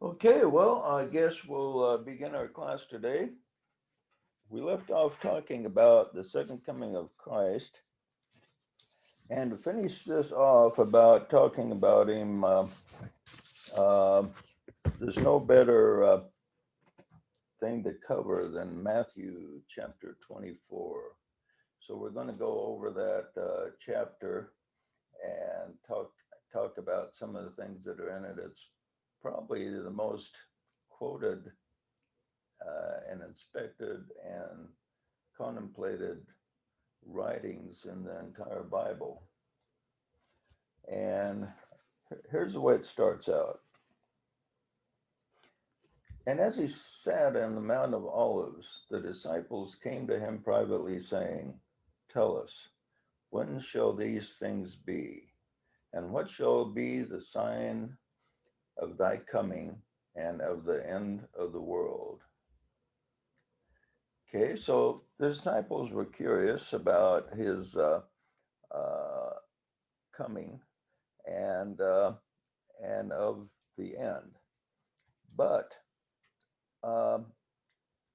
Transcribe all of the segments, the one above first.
Okay, well, I guess we'll begin our class today. We left off talking about the second coming of Christ. And to finish this off about talking about him, uh, there's no better thing to cover than Matthew chapter 24. So we're going to go over that chapter and talk about some of the things that are in it. It's probably the most quoted and inspected and contemplated writings in the entire Bible. And here's the way it starts out. And as he sat on the Mount of Olives, the disciples came to him privately, saying, "Tell us, when shall these things be? And what shall be the sign of thy coming and of the end of the world?" Okay, so the disciples were curious about his uh, coming and of the end. But um,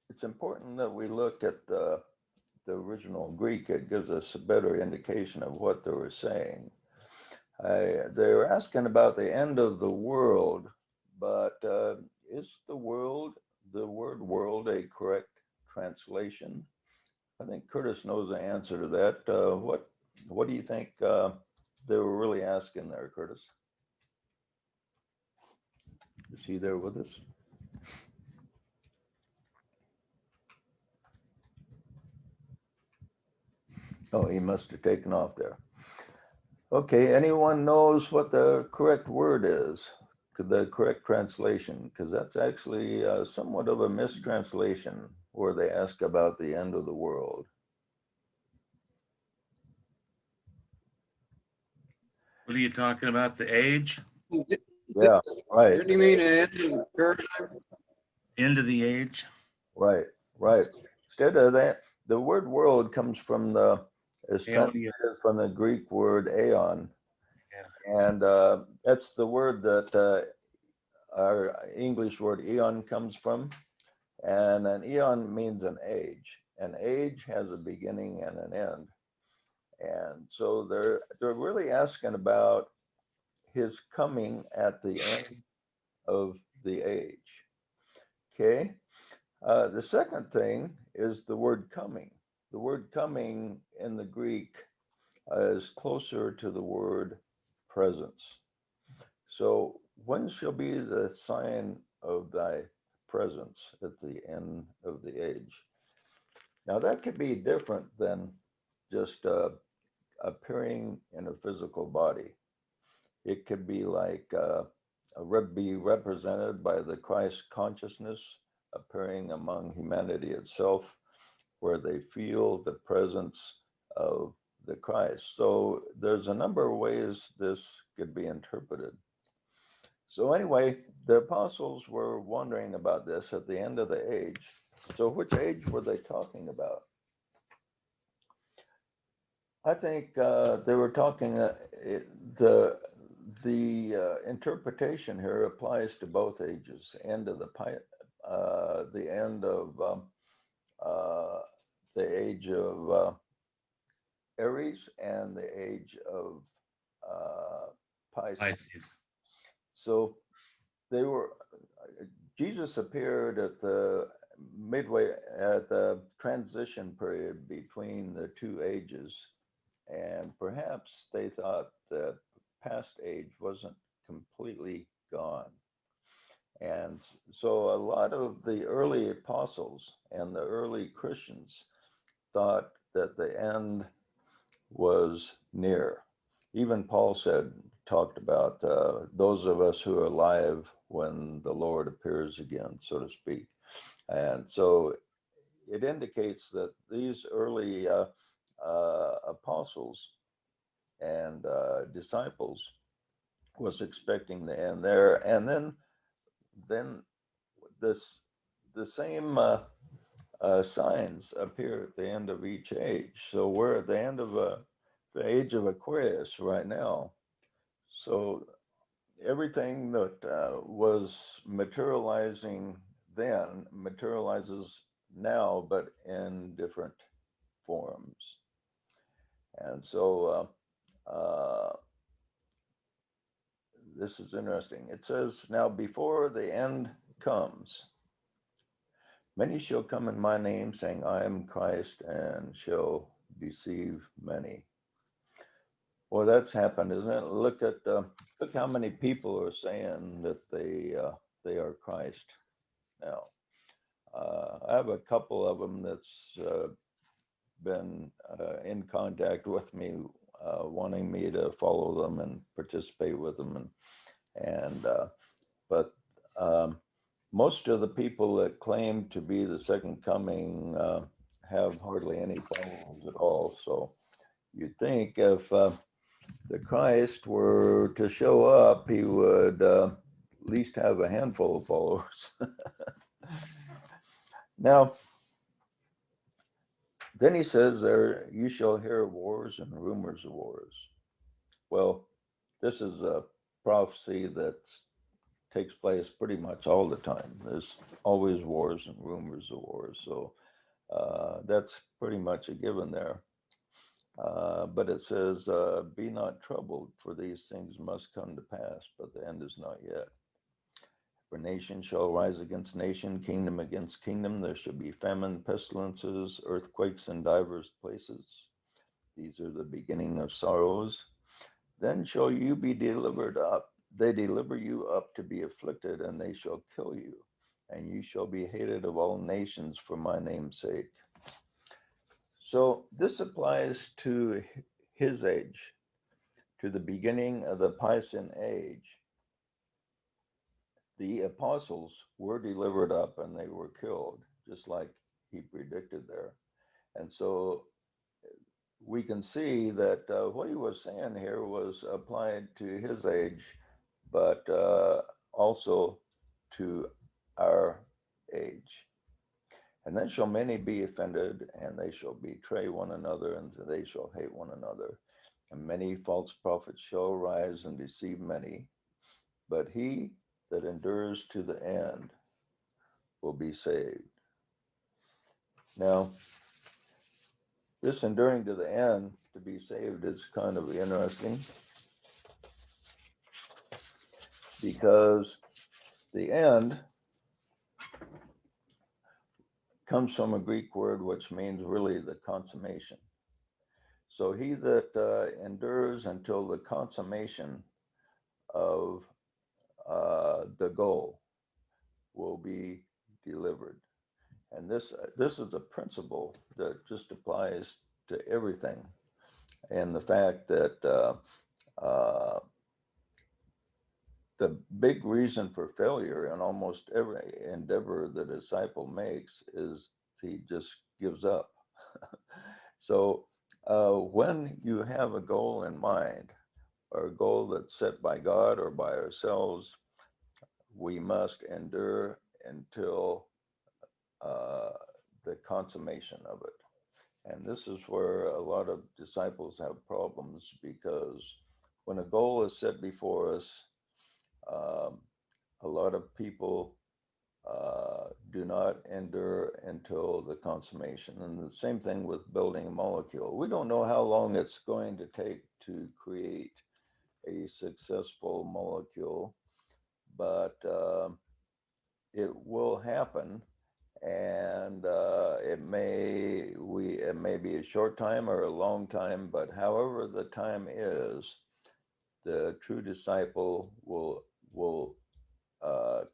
it's important that we look at the original Greek. It gives us a better indication of what they were saying. They were asking about the end of the world, but is the word world, a correct translation? I think Curtis knows the answer to that. What do you think they were really asking there, Curtis? Is he there with us? Oh, he must have taken off there. Okay, anyone knows what the correct word is? The correct translation? Because that's actually somewhat of a mistranslation where they ask about the end of the world. What are you talking about? The age? Yeah, right, Didn't he mean end of the paradigm? End of the age? right, right. Instead of that, the word world comes from is translated Aeonius. from the Greek word aeon. And that's the word that our English word eon comes from. And an eon means an age. An age has a beginning and an end. And so they're really asking about his coming at the end of the age. Okay. The second thing is the word coming. The word coming in the Greek is closer to the word presence. So when shall be the sign of thy presence at the end of the age? Now that could be different than just appearing in a physical body. It could be like be represented by the Christ consciousness appearing among humanity itself, where they feel the presence of the Christ. So there's a number of ways this could be interpreted. So anyway, the apostles were wondering about this at the end of the age. So which age were they talking about? I think they were talking the interpretation here applies to both ages. End of the end of uh, the age of Aries and the age of Pisces. Pisces. So they were. Jesus appeared at the midway at the transition period between the two ages, and perhaps they thought the past age wasn't completely gone. And so a lot of the early apostles and the early Christians thought that the end was near. Even Paul talked about those of us who are alive when the Lord appears again, so to speak. And so it indicates that these early apostles and disciples was expecting the end there. And then this the same signs appear at the end of each age. So we're at the end of the age of Aquarius right now. So everything that was materializing then materializes now, but in different forms. And so this is interesting. It says, now before the end comes, many shall come in my name, saying, I am Christ, and shall deceive many. Well, that's happened, isn't it? Look how many people are saying that they are Christ now. I have a couple of them that's been in contact with me, wanting me to follow them and participate with them, but most of the people that claim to be the second coming have hardly any followers at all. So you'd think if the Christ were to show up, he would at least have a handful of followers. Now, then he says there, you shall hear of wars and rumors of wars. Well, this is a prophecy that takes place pretty much all the time. There's always wars and rumors of wars. So that's pretty much a given there. But it says, be not troubled, for these things must come to pass, but the end is not yet. For nation shall rise against nation, kingdom against kingdom. There shall be famine, pestilences, earthquakes in divers places. These are the beginning of sorrows. Then shall you be delivered up. They deliver you up to be afflicted, and they shall kill you. And you shall be hated of all nations for my name's sake. So this applies to his age, to the beginning of the Piscean age. The apostles were delivered up and they were killed, just like he predicted there. And so we can see that what he was saying here was applied to his age, but also to our age. And then shall many be offended, and they shall betray one another, and they shall hate one another. And many false prophets shall rise and deceive many. But he that endures to the end will be saved. Now, this enduring to the end to be saved is kind of interesting, because the end comes from a Greek word which means really the consummation. So he that endures until the consummation of the goal will be delivered. And this is a principle that just applies to everything. And the fact that the big reason for failure in almost every endeavor the disciple makes is he just gives up. So when you have a goal in mind, or a goal that's set by God or by ourselves, we must endure until the consummation of it. And this is where a lot of disciples have problems, because when a goal is set before us, a lot of people do not endure until the consummation. And the same thing with building a molecule. We don't know how long it's going to take to create a successful molecule, but it will happen. And it may be a short time or a long time, but however the time is, the true disciple will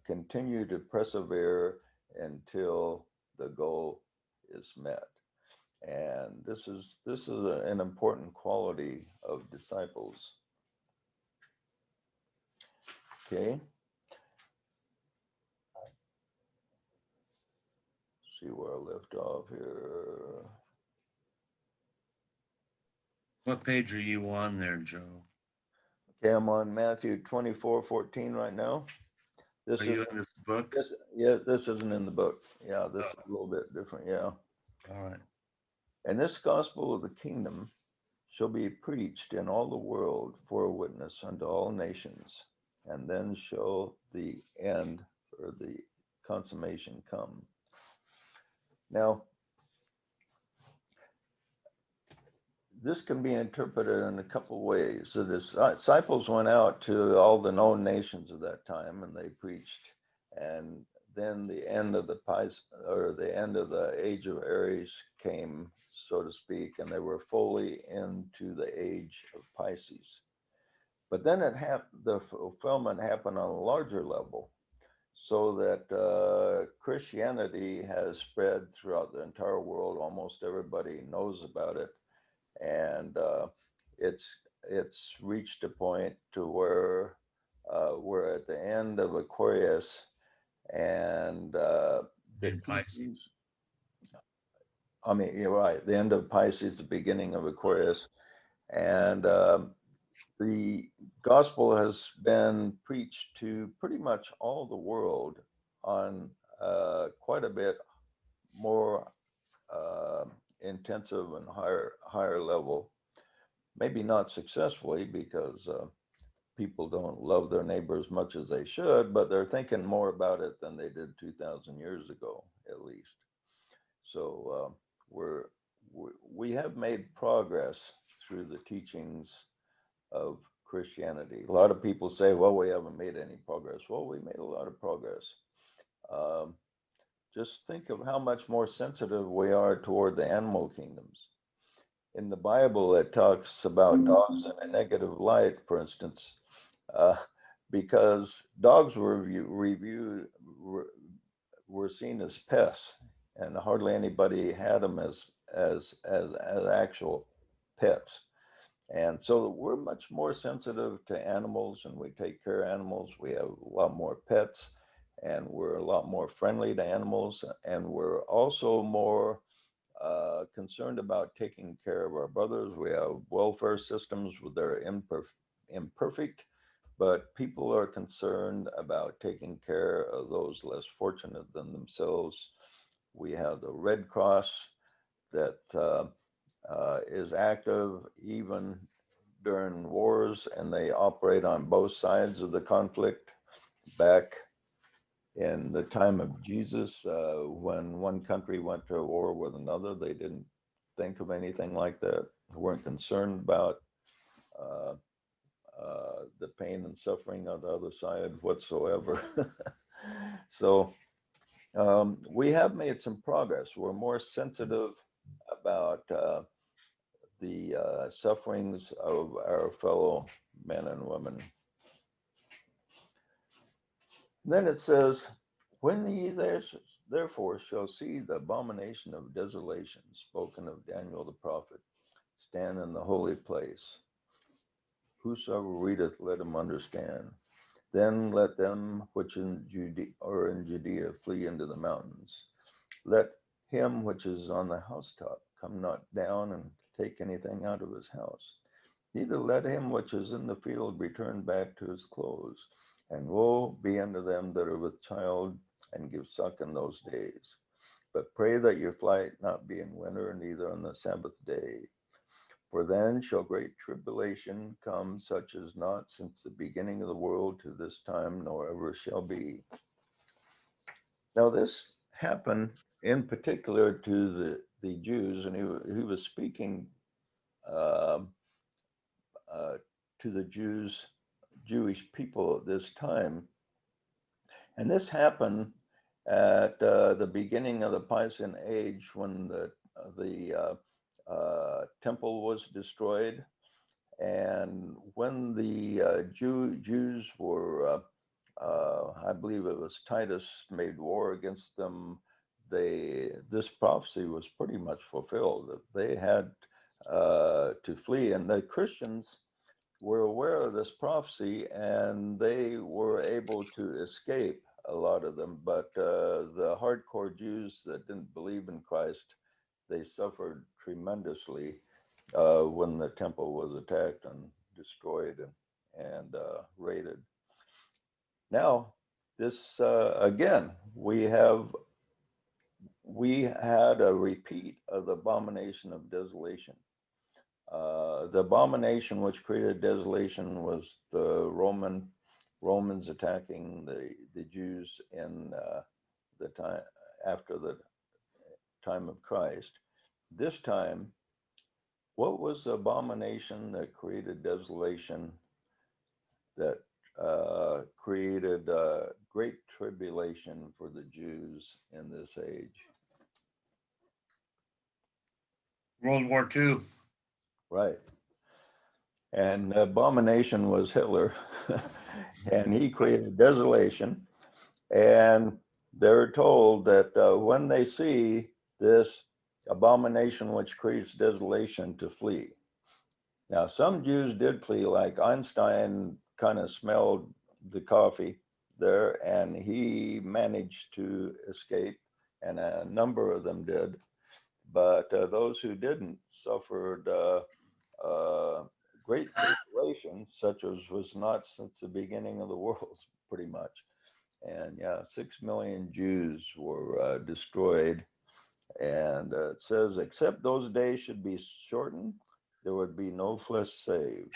continue to persevere until the goal is met. And this is an important quality of disciples. Okay. See where I left off here. What page are you on there, Joe? Okay, I'm on Matthew 24:14 right now. This Are is you in this book? this isn't in the book. Yeah, this is a little bit different. Yeah. All right. And this gospel of the kingdom shall be preached in all the world for a witness unto all nations. and then shall the end or the consummation come. Now, this can be interpreted in a couple of ways. The disciples went out to all the known nations of that time and they preached. And then the end of the age of Aries came, so to speak, and they were fully into the age of Pisces. But then the fulfillment happened on a larger level, so that Christianity has spread throughout the entire world. Almost everybody knows about it, and it's reached a point to where we're at the end of Aquarius, and the In Pisces. I mean, you're right. The end of Pisces, the beginning of Aquarius, and the gospel has been preached to pretty much all the world on quite a bit more intensive and higher level. Maybe not successfully, because people don't love their neighbor as much as they should, but they're thinking more about it than they did 2,000 years ago, at least. So we have made progress through the teachings of Christianity. A lot of people say, well, we haven't made any progress. Well, we made a lot of progress. Um, just think of how much more sensitive we are toward the animal kingdoms. In the Bible, it talks about dogs in a negative light, for instance, uh, because dogs were seen as pests, and hardly anybody had them as actual pets. And so we're much more sensitive to animals, and we take care of animals. We have a lot more pets, and we're a lot more friendly to animals. And we're also more concerned about taking care of our brothers. We have welfare systems that are imperfect, but people are concerned about taking care of those less fortunate than themselves. We have the Red Cross that is active even during wars, and they operate on both sides of the conflict. Back in the time of Jesus, when one country went to war with another, they didn't think of anything like that. They weren't concerned about uh, the pain and suffering on the other side whatsoever. So we have made some progress. We're more sensitive about the sufferings of our fellow men and women. Then it says, when ye therefore shall see the abomination of desolation spoken of Daniel the prophet stand in the holy place, whosoever readeth, let him understand. Then let them which in Judea flee into the mountains. Let him which is on the housetop come not down and take anything out of his house. Neither let him which is in the field return back to his clothes. And woe be unto them that are with child and give suck in those days. But pray that your flight not be in winter, neither on the Sabbath day. For then shall great tribulation come, such as not since the beginning of the world to this time, nor ever shall be. Now this happened in particular to the Jews, and he was speaking uh, to the Jewish people at this time. And this happened at the beginning of the Piscean Age, when the temple was destroyed. And when the Jews were, I believe it was Titus, made war against them, this prophecy was pretty much fulfilled, that they had to flee. And the Christians were aware of this prophecy, and they were able to escape, a lot of them. But the hardcore Jews that didn't believe in Christ, they suffered tremendously when the temple was attacked and destroyed and raided. Now, this again, we had a repeat of the abomination of desolation. The abomination which created desolation was the Roman Romans attacking the Jews in the time after the time of Christ. This time, what was the abomination that created desolation, that created great tribulation for the Jews in this age? World War II. Right. And the abomination was Hitler, and he created desolation. And they're told that when they see this abomination which creates desolation, to flee. Now, some Jews did flee, like Einstein kind of smelled the coffee there, and he managed to escape, and a number of them did. But those who didn't suffered great tribulation, such as was not since the beginning of the world, pretty much. And yeah, 6 million Jews were destroyed. And it says, except those days should be shortened, there would be no flesh saved.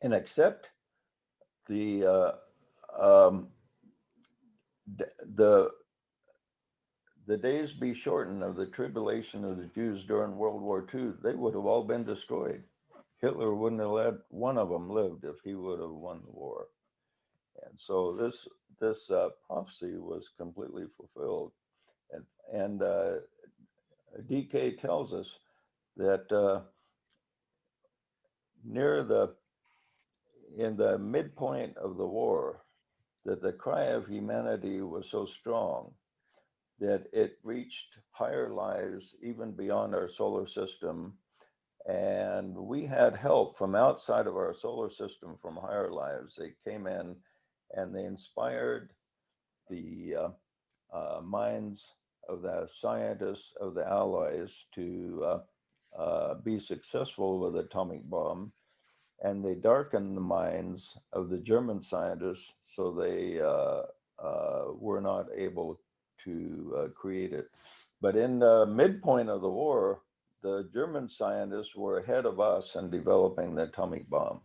And except the the days be shortened of the tribulation of the Jews during World War II, they would have all been destroyed. Hitler wouldn't have let one of them lived if he would have won the war. And so this prophecy was completely fulfilled. And DK tells us that in the midpoint of the war, that the cry of humanity was so strong that it reached higher lives even beyond our solar system. And we had help from outside of our solar system from higher lives. They came in and they inspired the minds of the scientists of the Allies to be successful with the atomic bomb. And they darkened the minds of the German scientists so they were not able to create it. But in the midpoint of the war, the German scientists were ahead of us in developing the atomic bomb,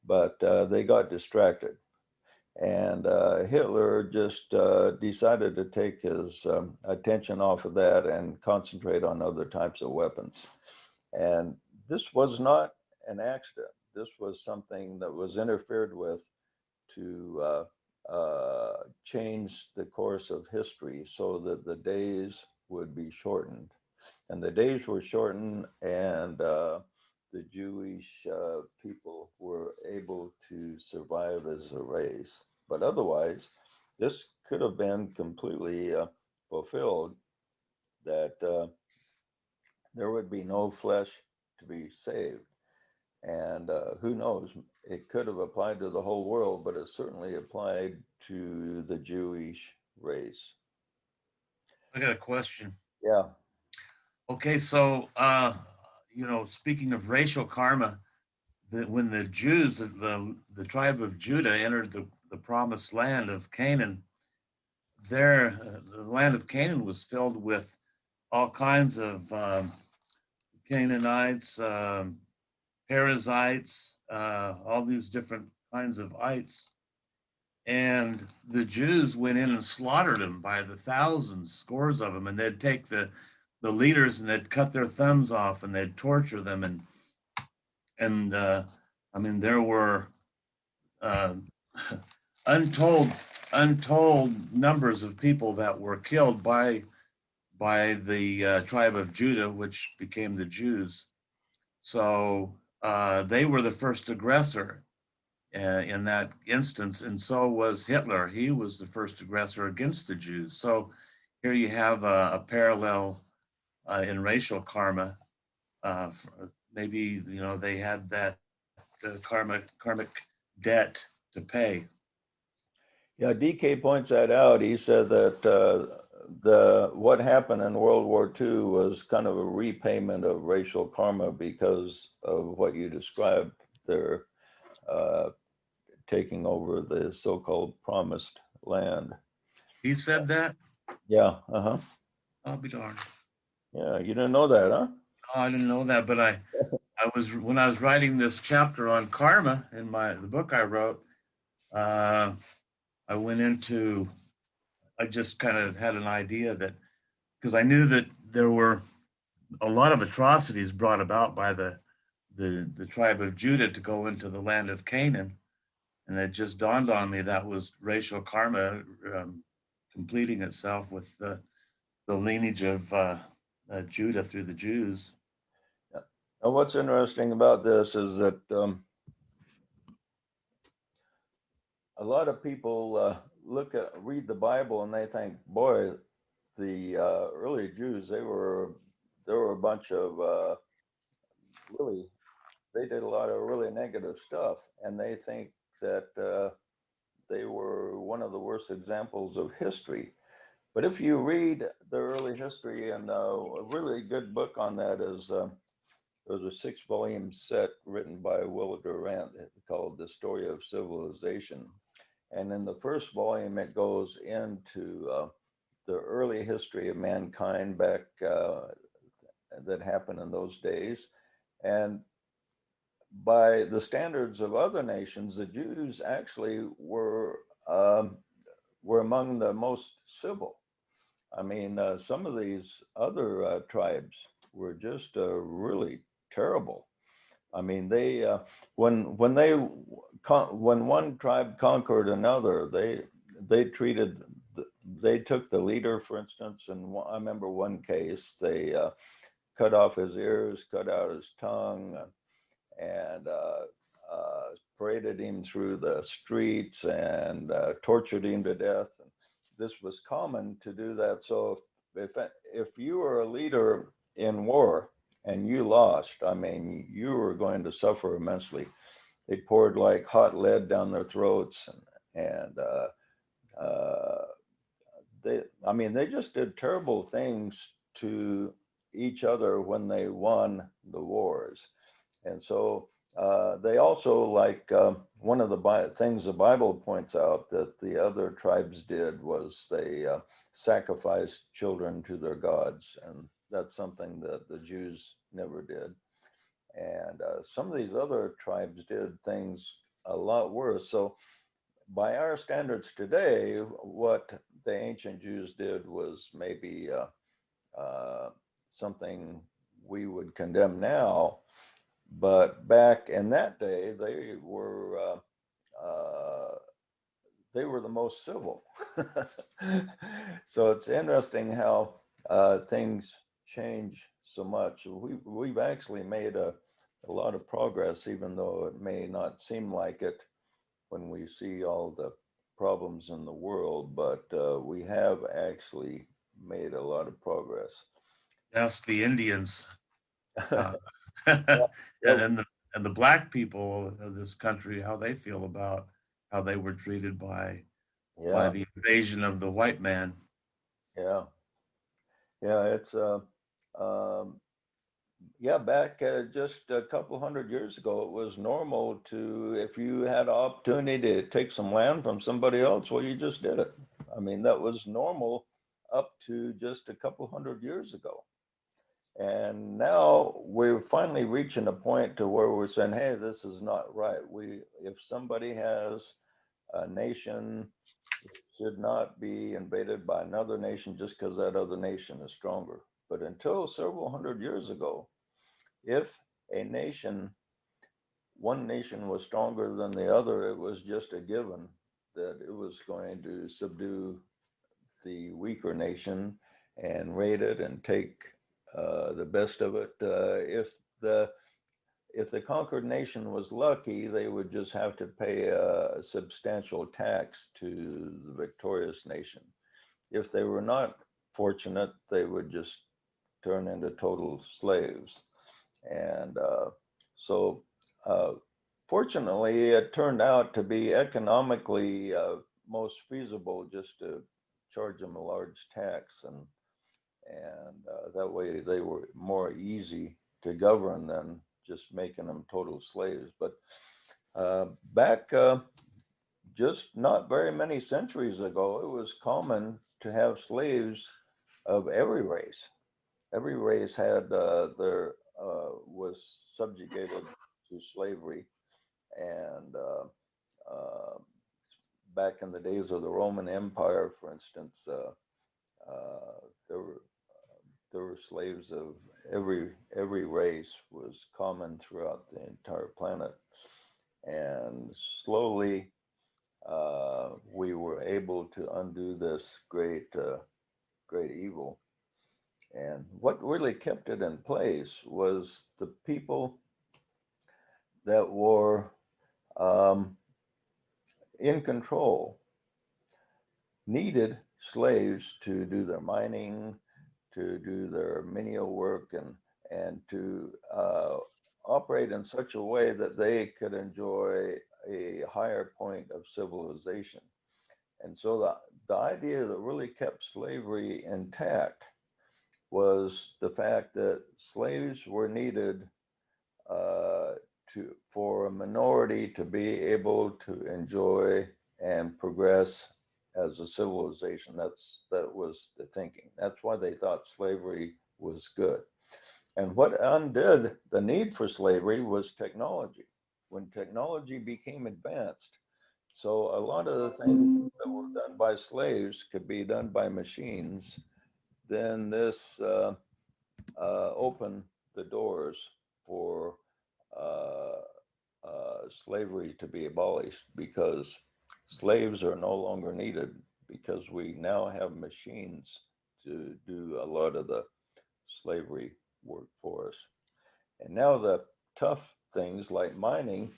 but they got distracted. And Hitler just decided to take his attention off of that and concentrate on other types of weapons. And this was not an accident. This was something that was interfered with to change the course of history so that the days would be shortened. And the days were shortened, and the Jewish people were able to survive as a race. But otherwise, this could have been completely fulfilled, that there would be no flesh to be saved. And who knows, it could have applied to the whole world, but it certainly applied to the Jewish race. I got a question. Yeah. Okay, so you know, speaking of racial karma, when the Jews, the tribe of Judah, entered the promised land of Canaan, there the land of Canaan was filled with all kinds of Canaanites, Perizzites, all these different kinds of ites. And the Jews went in and slaughtered them by the thousands, scores of them, and they'd take the leaders and they'd cut their thumbs off and they'd torture them. And I mean, there were untold numbers of people that were killed by the tribe of Judah, which became the Jews. So they were the first aggressor in that instance, and so was Hitler. He was the first aggressor against the Jews. So here you have a parallel in racial karma. Maybe, you know, they had that karmic debt to pay. Yeah, DK points that out. He said that what happened in World War II was kind of a repayment of racial karma because of what you described. They're taking over the so-called promised land. He said that? Yeah, uh-huh. I'll be darned. Yeah, you didn't know that, huh? Oh, I didn't know that, but I was, when I was writing this chapter on karma in the book I wrote, uh, I went into, I just kind of had an idea that, because I knew that there were a lot of atrocities brought about by the tribe of Judah to go into the land of Canaan. And it just dawned on me that was racial karma completing itself with the lineage of Judah through the Jews. And what's interesting about this is that a lot of people read the Bible and they think, boy, the early Jews, there were a bunch of really, they did a lot of really negative stuff, and they think that they were one of the worst examples of history. But if you read the early history, and a really good book on that is there's a 6-volume set written by Will Durant called The Story of Civilization. And in the first volume, it goes into the early history of mankind back that happened in those days. And by the standards of other nations, the Jews actually were among the most civil. I mean, some of these other tribes were just really terrible. I mean, they when one tribe conquered another, they treated they took the leader, for instance, and I remember one case they cut off his ears, cut out his tongue, and paraded him through the streets and tortured him to death. And this was common to do that. So if you were a leader in war and you lost, I mean, you were going to suffer immensely. They poured like hot lead down their throats, and I mean, they just did terrible things to each other when they won the wars. And so they also, like one of the things the Bible points out that the other tribes did was they sacrificed children to their gods. And that's something that the Jews never did. And some of these other tribes did things a lot worse. So by our standards today, what the ancient Jews did was maybe something we would condemn now, but back in that day, they were the most civil. So it's interesting how things change so much. We've actually made a lot of progress, even though it may not seem like it when we see all the problems in the world, but we have actually made a lot of progress. Ask the Indians uh, Yeah, yeah, and the black people of this country how they feel about how they were treated by yeah, the invasion of the white man. yeah, yeah. It's yeah, back just a couple hundred years ago, it was normal to, if you had an opportunity to take some land from somebody else, well, you just did it. I mean, that was normal up to just a couple hundred years ago. And now we're finally reaching a point to where we're saying, hey, this is not right. If somebody has a nation, it should not be invaded by another nation just because that other nation is stronger. But until several hundred years ago, if a nation, one nation was stronger than the other, it was just a given that it was going to subdue the weaker nation and raid it and take the best of it. If the conquered nation was lucky, they would just have to pay a substantial tax to the victorious nation. If they were not fortunate, they would just turn into total slaves. And so, uh, fortunately, it turned out to be economically most feasible just to charge them a large tax, and that way they were more easy to govern than just making them total slaves. But back just not very many centuries ago, it was common to have slaves of every race. Every race had was subjugated to slavery, and back in the days of the Roman Empire, for instance, there were there were slaves of every race was common throughout the entire planet, and slowly we were able to undo this great evil. And what really kept it in place was the people that were in control needed slaves to do their mining, to do their menial work, and to operate in such a way that they could enjoy a higher point of civilization. And so the idea that really kept slavery intact was the fact that slaves were needed for a minority to be able to enjoy and progress as a civilization. That was the thinking. That's why they thought slavery was good. And what undid the need for slavery was technology. When technology became advanced, so a lot of the things that were done by slaves could be done by machines, then this opened the doors for uh, slavery to be abolished, because slaves are no longer needed, because we now have machines to do a lot of the slavery work for us. And now the tough things like miners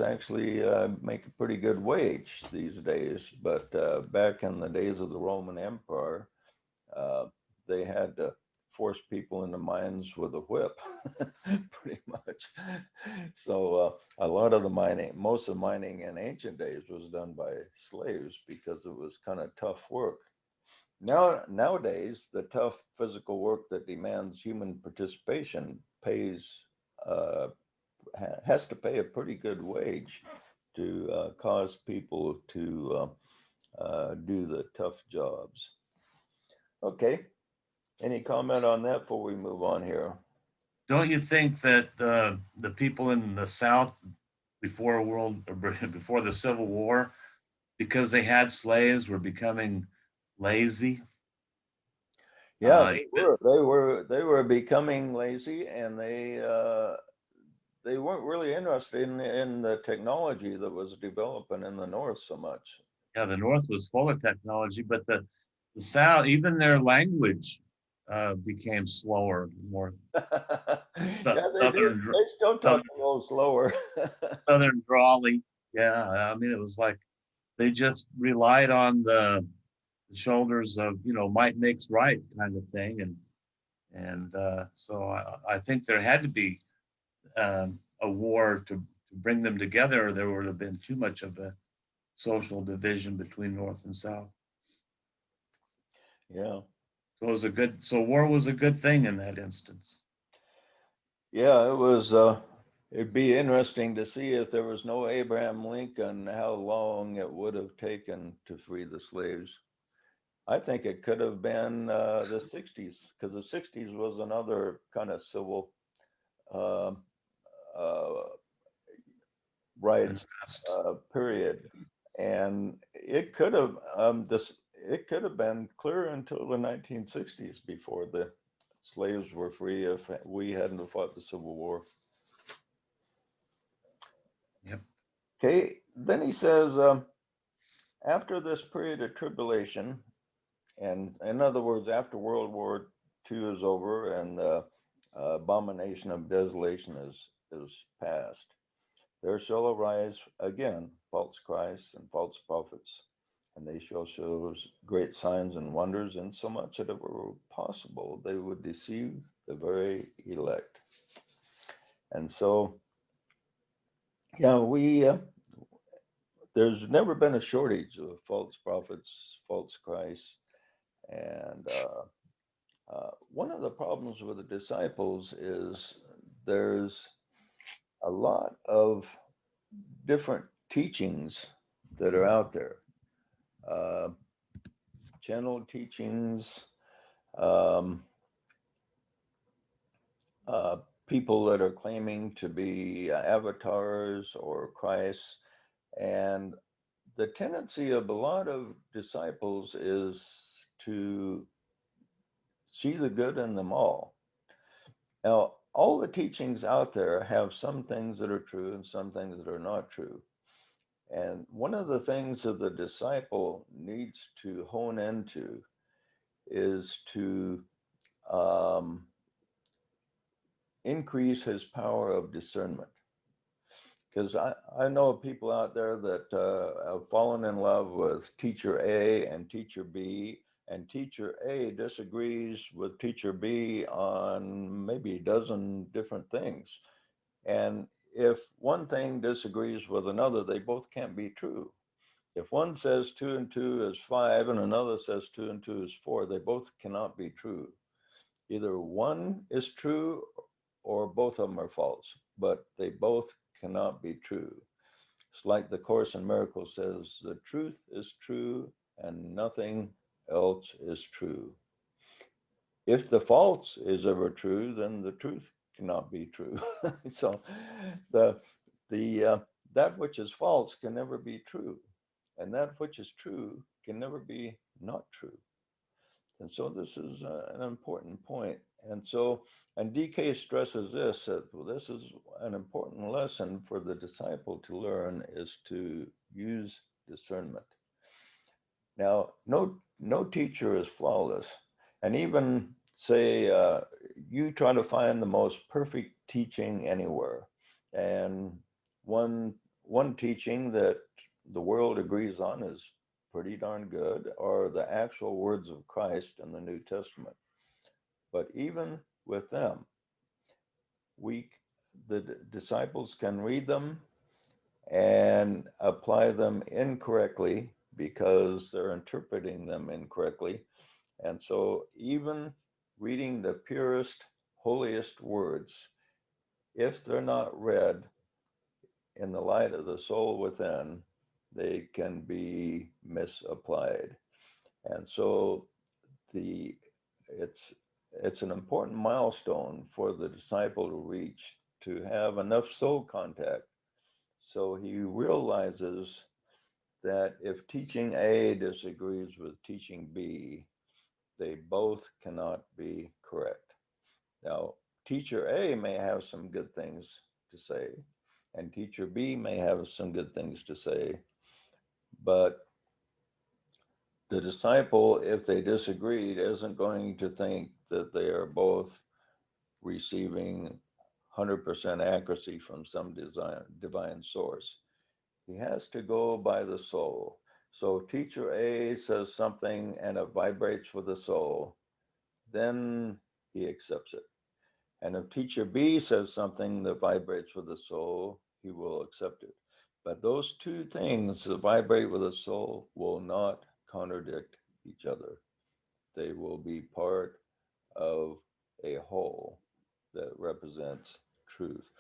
actually make a pretty good wage these days. But back in the days of the Roman Empire, uh, they had to force people into mines with a whip, pretty much. So a lot of the mining, most of mining in ancient days was done by slaves because it was kind of tough work. Nowadays, the tough physical work that demands human participation pays uh, has to pay a pretty good wage to cause people to do the tough jobs. Okay, any comment on that before we move on here? Don't you think that the people in the South before the Civil War, because they had slaves, were becoming lazy? Yeah, Even, they were becoming lazy, and they weren't really interested in the technology that was developing in the North so much. yeah, the North was full of technology, but the South, even their language became slower, more Yeah, they do. southern, They still talk southern, a little slower. southern drawly. Yeah, I mean, it was like they just relied on the shoulders of, might makes right kind of thing, and so I think there had to be a war to bring them together, or there would have been too much of a social division between North and South. Yeah. So war was a good thing in that instance. Yeah, it was, it'd be interesting to see if there was no Abraham Lincoln, how long it would have taken to free the slaves. I think it could have been the 60s, because the 60s was another kind of civil uh, uh, rights period. And it could have been clear until the 1960s before the slaves were free if we hadn't fought the Civil War. Yep. Okay, then he says, after this period of tribulation, and in other words, after World War II is over and the abomination of desolation is past, there shall arise again false Christs and false prophets, and they shall show great signs and wonders, in so much that it were possible they would deceive the very elect. And so, yeah, there's never been a shortage of false prophets, false Christs. And one of the problems with the disciples is there's a lot of different teachings that are out there. Uh, Channel teachings, um, uh, people that are claiming to be avatars or Christ. And the tendency of a lot of disciples is to see the good in them all. Now, all the teachings out there have some things that are true and some things that are not true. And one of the things that the disciple needs to hone into is to increase his power of discernment. Because I know people out there that have fallen in love with teacher A and teacher B, and teacher A disagrees with teacher B on maybe a dozen different things. And if one thing disagrees with another, they both can't be true. If one says 2 and 2 is 5 and another says 2 and 2 is 4, they both cannot be true. Either one is true or both of them are false, but they both cannot be true. It's like the Course in Miracles says, the truth is true and nothing else is true. If the false is ever true, then the truth cannot be true. So that which is false can never be true, and that which is true can never be not true. And so this is an important point. And so, and DK stresses this, that this is an important lesson for the disciple to learn, is to use discernment. Now, no teacher is flawless. And even say you try to find the most perfect teaching anywhere. And one teaching that the world agrees on is pretty darn good, are the actual words of Christ in the New Testament. But even with them, the disciples can read them and apply them incorrectly because they're interpreting them incorrectly. And so even reading the purest, holiest words, if they're not read in the light of the soul within, they can be misapplied. And so it's an important milestone for the disciple to reach, to have enough soul contact so he realizes that if teaching A disagrees with teaching B, they both cannot be correct. Now, teacher A may have some good things to say, and teacher B may have some good things to say, but the disciple, if they disagreed, isn't going to think that they are both receiving 100% accuracy from some divine source. He has to go by the soul. So teacher A says something and it vibrates with the soul, then he accepts it. And if teacher B says something that vibrates with the soul, he will accept it. But those two things that vibrate with the soul will not contradict each other. They will be part of a whole that represents truth.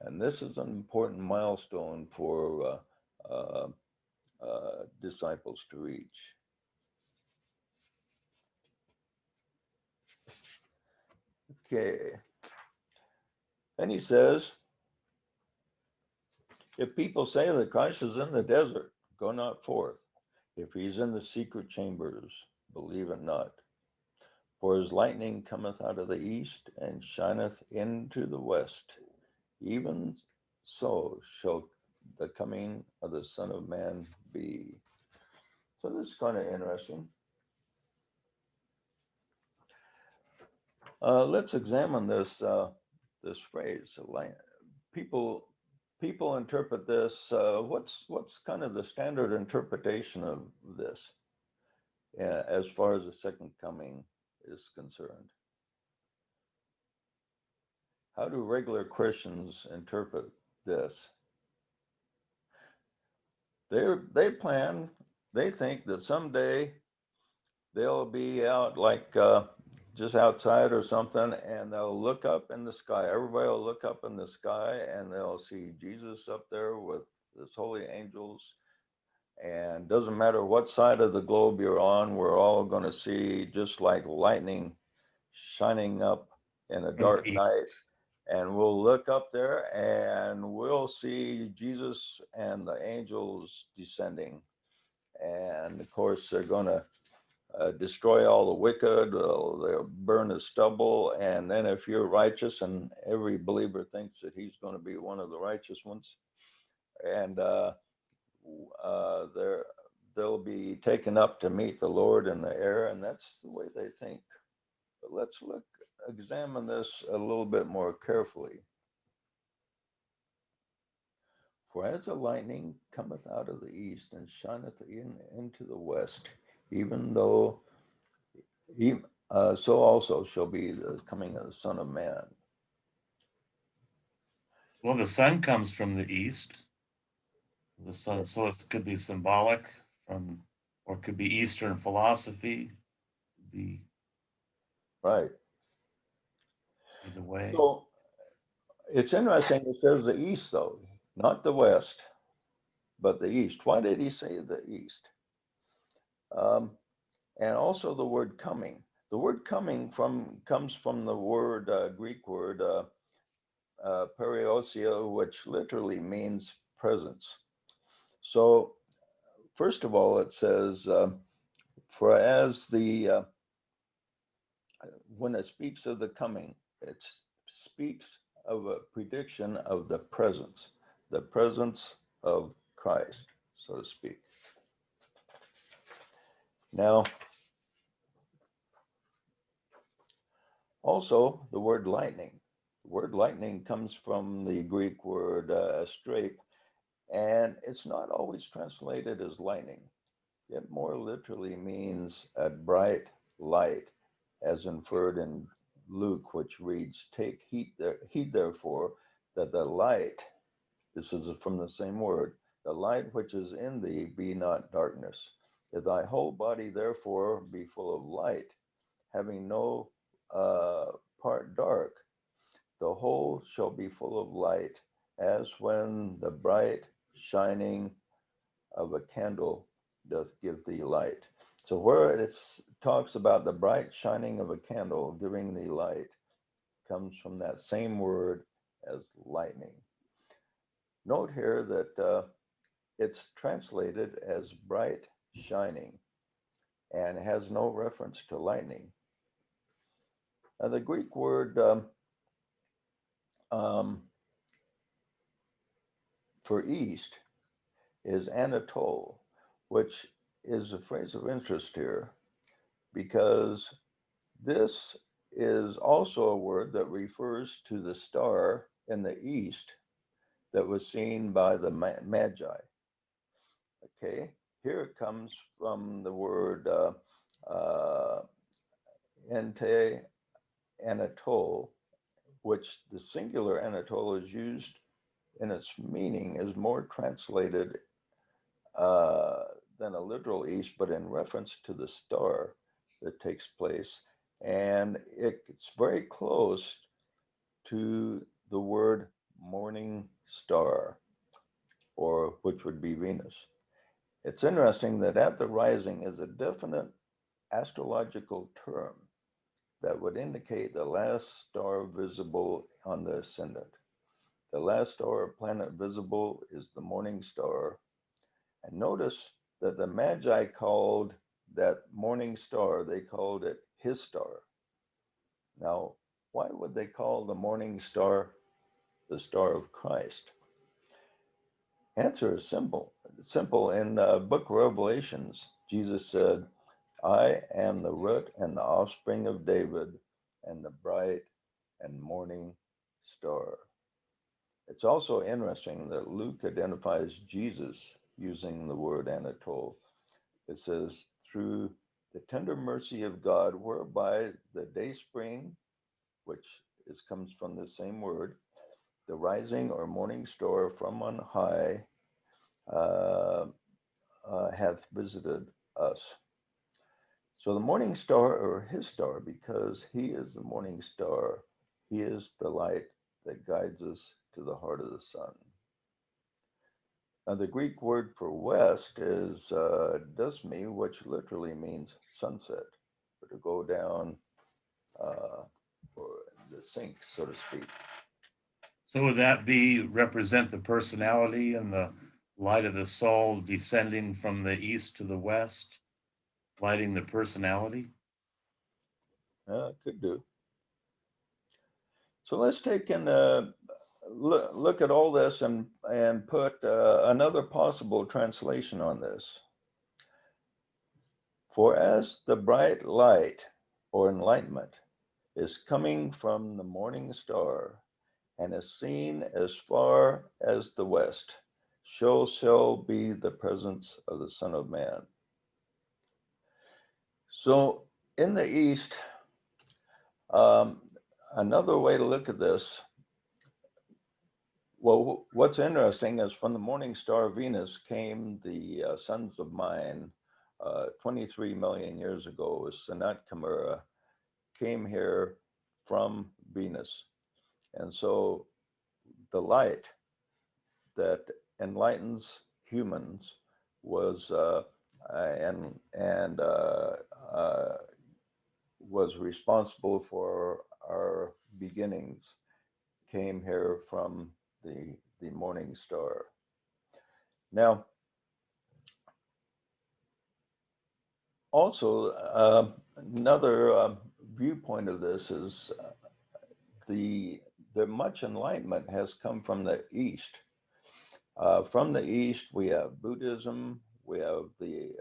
And this is an important milestone for disciples to reach. Okay. And he says, if people say that Christ is in the desert, go not forth. If he's in the secret chambers, believe it not. For his lightning cometh out of the east and shineth into the west. Even so shall the coming of the Son of Man be. So this is kind of interesting. Let's examine this this phrase. People interpret this. What's kind of the standard interpretation of this as far as the second coming is concerned? How do regular Christians interpret this? They think that someday they'll be out like just outside or something, and they'll look up in the sky. Everybody will look up in the sky and they'll see Jesus up there with his holy angels. And doesn't matter what side of the globe you're on, we're all going to see just like lightning shining up in a dark night. And we'll look up there and we'll see Jesus and the angels descending. And of course, they're going to destroy all the wicked, they'll burn the stubble. And then if you're righteous, and every believer thinks that he's going to be one of the righteous ones, and they'll be taken up to meet the Lord in the air, and that's the way they think. But let's examine this a little bit more carefully. For as the lightning cometh out of the east and shineth into the west, even though so also shall be the coming of the Son of Man. Well, the sun comes from the east. The sun, so it could be symbolic from, or it could be Eastern philosophy. Could be Right. either way. So it's interesting. It says the east, though, not the west, but the east. Why did he say the east? And also the word coming. The word coming comes from the word Greek word periosia, which literally means presence. So first of all, it says, for as the when it speaks of the coming, it speaks of a prediction of the presence of Christ, so to speak. Now, also the word lightning. The word lightning comes from the Greek word strape, and it's not always translated as lightning. It more literally means a bright light, as inferred in Luke, which reads, take heed therefore that the light, this is from the same word, the light which is in thee be not darkness. If thy whole body therefore be full of light, having no part dark, the whole shall be full of light, as when the bright shining of a candle doth give thee light. So where it talks about the bright shining of a candle giving thee light comes from that same word as lightning. Note here that it's translated as bright shining and has no reference to lightning. Now the Greek word for east is Anatole, which is a phrase of interest here because this is also a word that refers to the star in the east that was seen by the Magi. Okay, here it comes from the word ente Anatole, which the singular Anatole is used in its meaning is more translated than a literal east, but in reference to the star that takes place. And it's very close to the word morning star, or which would be Venus. It's interesting that at the rising is a definite astrological term that would indicate the last star visible on the ascendant. The last star or planet visible is the morning star. And notice that the Magi called that morning star, they called it his star. Now, why would they call the morning star the star of Christ? Answer is simple. Simple. In the book of Revelations, Jesus said, I am the root and the offspring of David and the bright and morning star. It's also interesting that Luke identifies Jesus using the word Anatole. It says, through the tender mercy of God, whereby the day spring, which comes from the same word, the rising or morning star from on high, hath visited us. So the morning star, or his star, because he is the morning star, he is the light that guides us to the heart of the sun. Now the Greek word for west is dusmi, which literally means sunset, or to go down, or the sink, so to speak. So would that represent the personality and the light of the soul descending from the east to the west, lighting the personality. Could do. So let's take and look at all this and put another possible translation on this. For as the bright light or enlightenment is coming from the morning star and is seen as far as the west, so shall be the presence of the Son of Man. So in the east, another way to look at this, well, what's interesting is from the morning star Venus came the sons of mine 23 million years ago. Sanat Kumara came here from Venus. And so the light that enlightens humans was and was responsible for our beginnings came here from the morning star. Now, also another viewpoint of this is the much enlightenment has come from the East. From the East, we have Buddhism, we have the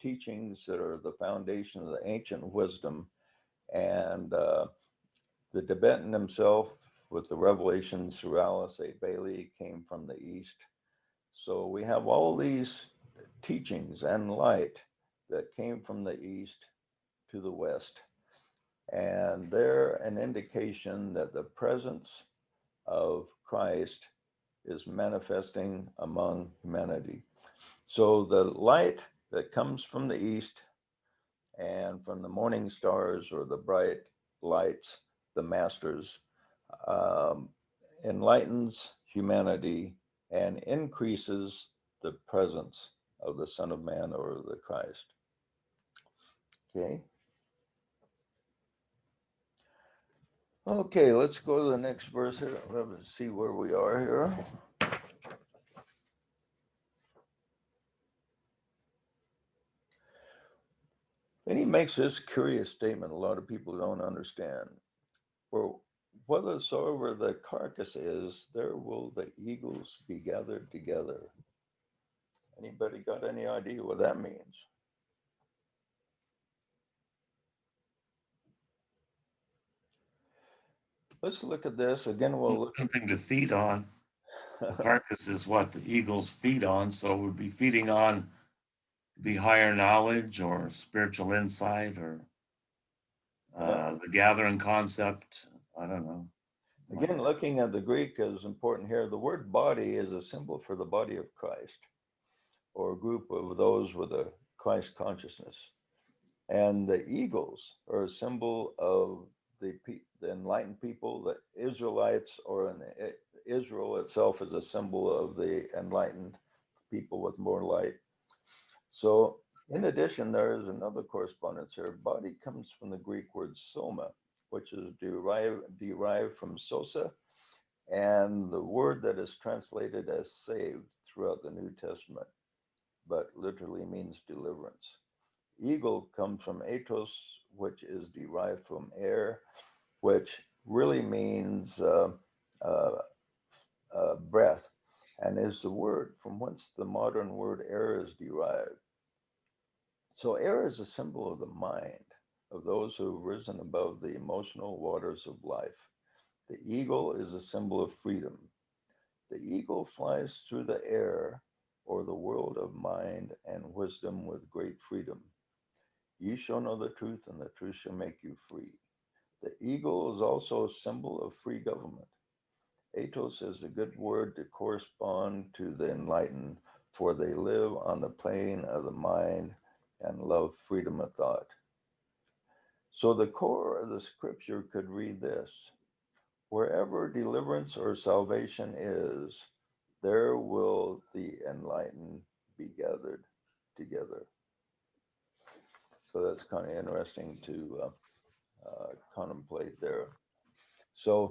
teachings that are the foundation of the ancient wisdom, and the Tibetan himself with the revelations through Alice A. Bailey came from the East. So we have all these teachings and light that came from the East to the West. And they're an indication that the presence of Christ is manifesting among humanity. So the light that comes from the East and from the morning stars or the bright lights, the masters, enlightens humanity and increases the presence of the Son of Man or the Christ. Okay. Okay, let's go to the next verse here. Let's see where we are here. And he makes this curious statement a lot of people don't understand. For whathersoever the carcass is, there will the eagles be gathered together. Anybody got any idea what that means? Let's look at this again. We'll look at Something to feed on. The carcass is what the eagles feed on, so we'd be feeding on be higher knowledge or spiritual insight or the gathering concept. I don't know. again, looking at the Greek is important here. The word body is a symbol for the body of Christ or a group of those with a Christ consciousness. And the eagles are a symbol of the enlightened people, the Israelites, or Israel itself is a symbol of the enlightened people with more light. So in addition, there is another correspondence here. Body comes from the Greek word soma, which is derived from sosa, and the word that is translated as saved throughout the New Testament, but literally means deliverance. Eagle comes from atos, which is derived from air, which really means breath, and is the word from whence the modern word air is derived. So air is a symbol of the mind, of those who have risen above the emotional waters of life. The eagle is a symbol of freedom. The eagle flies through the air or the world of mind and wisdom with great freedom. Ye shall know the truth, and the truth shall make you free. The eagle is also a symbol of free government. Atos is a good word to correspond to the enlightened, for they live on the plane of the mind and love freedom of thought. So the core of the scripture could read this: wherever deliverance or salvation is, there will the enlightened be gathered together. So that's kind of interesting to contemplate there. So